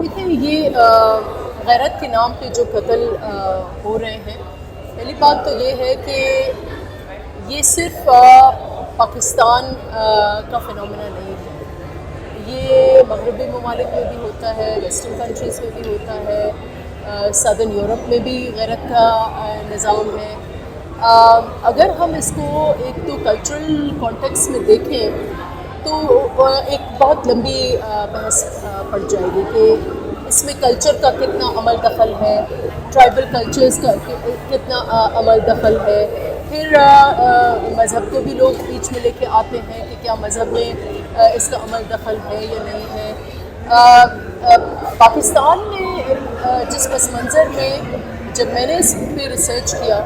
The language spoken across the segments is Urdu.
دیکھیں یہ غیرت کے نام پہ جو قتل ہو رہے ہیں، پہلی بات تو یہ ہے کہ یہ صرف پاکستان کا فنومینا نہیں ہے، یہ مغربی ممالک میں بھی ہوتا ہے، ویسٹرن کنٹریز میں بھی ہوتا ہے، سدرن یورپ میں بھی غیرت کا نظام ہے۔ اگر ہم اس کو ایک تو کلچرل کانٹیکس میں دیکھیں تو ایک بہت لمبی بحث پڑ جائے گی کہ اس میں کلچر کا کتنا عمل دخل ہے، ٹرائبل کلچرز کا کتنا عمل دخل ہے، پھر مذہب کو بھی لوگ بیچ میں لے کے آتے ہیں کہ کیا مذہب میں اس کا عمل دخل ہے یا نہیں ہے۔ پاکستان میں جس پس منظر میں جب میں نے اس پہ ریسرچ کیا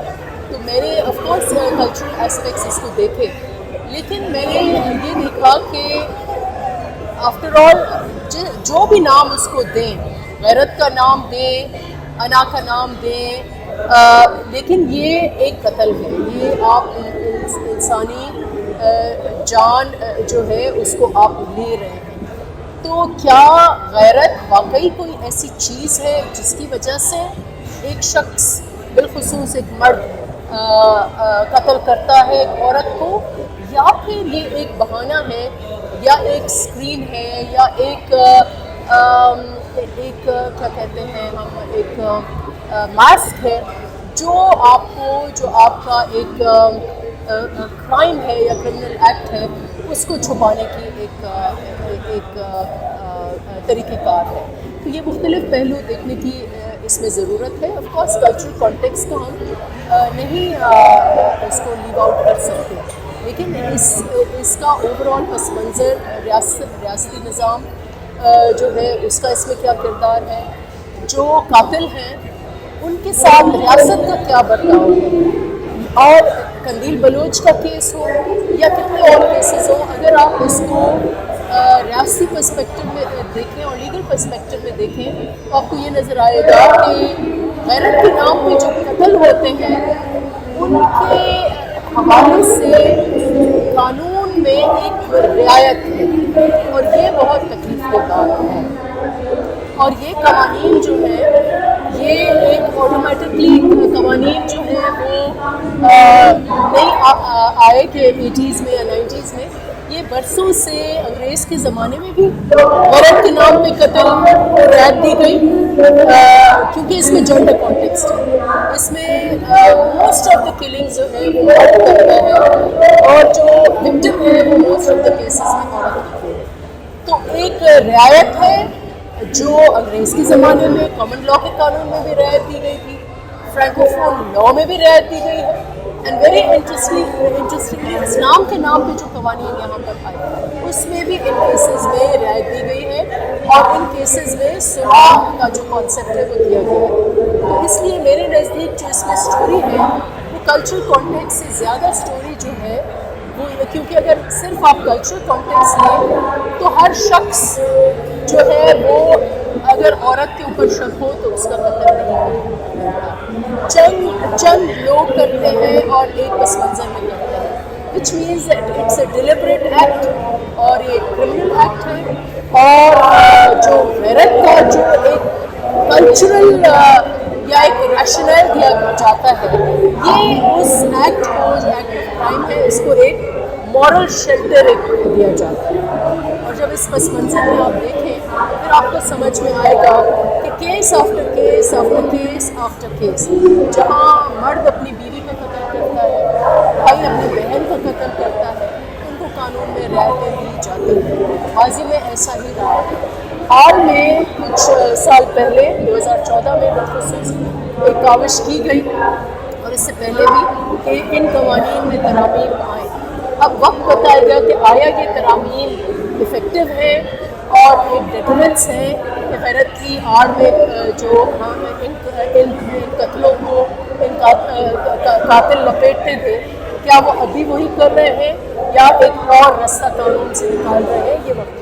تو میں نے آف کورس کلچرل اسپیکٹس اس کو دیکھے، لیکن میں نے یہ دیکھا کہ آفٹر آل جو بھی نام اس کو دیں، غیرت کا نام دیں، انا کا نام دیں، لیکن یہ ایک قتل ہے، یہ آپ انسانی جان جو ہے اس کو آپ لے رہے ہیں۔ تو کیا غیرت واقعی کوئی ایسی چیز ہے جس کی وجہ سے ایک شخص بالخصوص ایک مرد قتل کرتا ہے ایک عورت کو، یا پھر یہ ایک بہانہ ہے یا ایک اسکرین ہے یا ایک کیا کہتے ہیں ہم، ایک ماسک ہے جو آپ کا ایک کرائم ہے یا کرمنل ایکٹ ہے اس کو چھپانے کی ایک طریقہ کار ہے۔ تو یہ مختلف پہلو دیکھنے کی اس میں ضرورت ہے۔ آف کورس کلچرل کانٹیکس کو ہم نہیں اس کو لیو آؤٹ کر سکتے، لیکن اس کا اوور آل پس منظر ریاستی نظام جو ہے اس کا اس میں کیا کردار ہے، جو قاتل ہیں ان کے ساتھ ریاست کا کیا برتاؤ ہے، اور قندیل بلوچ کا کیس ہو یا کتنے اور کیسز ہوں، اگر آپ اس کو ریاستی پرسپیکٹو میں دیکھیں اور لیگل پرسپیکٹو میں دیکھیں تو آپ کو یہ نظر آئے گا کہ غیرت کے نام پہ جو قتل ہوتے ہیں ان کے حوالے سے قانون میں ایک رعایت ہے، اور یہ بہت تکلیف دہ بات ہے۔ اور یہ قوانین جو ہے یہ ایک آٹومیٹکلی قوانین جو ہیں وہ نہیں آئے کہ 80s میں یا 90s میں، یہ برسوں سے انگریز کے زمانے میں بھی غیرت کے نام پہ قتل رعایت دی گئی، کیونکہ اس میں جینڈر کانٹیکسٹ ہے، اس میں موسٹ آف دا کلنگ جو ہے وہ مرد کرتا ہے اور جو وکٹم ہے وہ موسٹ آف دا کیسز میں عورت ہوتی ہے۔ تو ایک رعایت ہے جو انگریز کے زمانے میں کامن لاء کے قانون میں بھی رعایت دی گئی تھی، فرینکو فون لاء میں بھی رعایت دی گئی ہے، اینڈ ویری انٹرسٹنگلی اسلام کے نام پہ جو قوانین یہاں پر آئے اس میں بھی ان کیسز میں رعایت دی گئی ہے، اور ان کیسز میں صلح کا جو کانسیپٹ ہے وہ دیا گیا ہے۔ تو اس لیے میرے نزدیک جو اس میں اسٹوری ہے وہ کلچرل کانٹیکس سے زیادہ اسٹوری جو ہے وہ، کیونکہ اگر صرف آپ کلچرل کانٹیکس لیں تو ہر شخص جو ہے وہ اگر عورت کے اوپر شک ہو تو اس کا قتل نہیں کرتا، چند لوگ کرتے ہیں اور ایک پس منظر میں کرتے ہیں، which means it's a deliberate act اور یہ کرمنل ایکٹ ہے۔ اور جو غیرت کا جو ایک کلچرل یا ایک ریشنل دیا جاتا ہے، یہ اس ایکٹ کو جو ایکٹ آف کرائم ہے اس کو ایک مورل شیلٹر ایک دیا جاتا ہے۔ اور جب اس پس منظر میں آپ دیکھیں پھر آپ کو سمجھ میں آئے گا کہ case after case after case after case, جہاں مرد اپنی بیوی کا قتل کرتا ہے، بھائی اپنی بہن کا قتل کرتا ہے، ان کو قانون میں رعایتیں دی جاتی ہیں۔ ماضی میں ایسا ہی رہا ہے۔ حال میں کچھ سال پہلے 2014 میں بالخصوص ایک کاوش کی گئی، اور اس سے پہلے بھی، کہ ان قوانین میں ترامیم آئیں۔ اب وقت بتائے گا کہ آیا یہ ترامیم افیکٹو ہے اور ایک ڈیٹرنس ہے کہ غیرت کی آڑ میں جو ہم ان قتلوں کو ان قاتل لپیٹتے تھے، کیا وہ ابھی وہی کر رہے ہیں یا ایک اور رستہ قانون سے نکال رہے ہیں، یہ وقت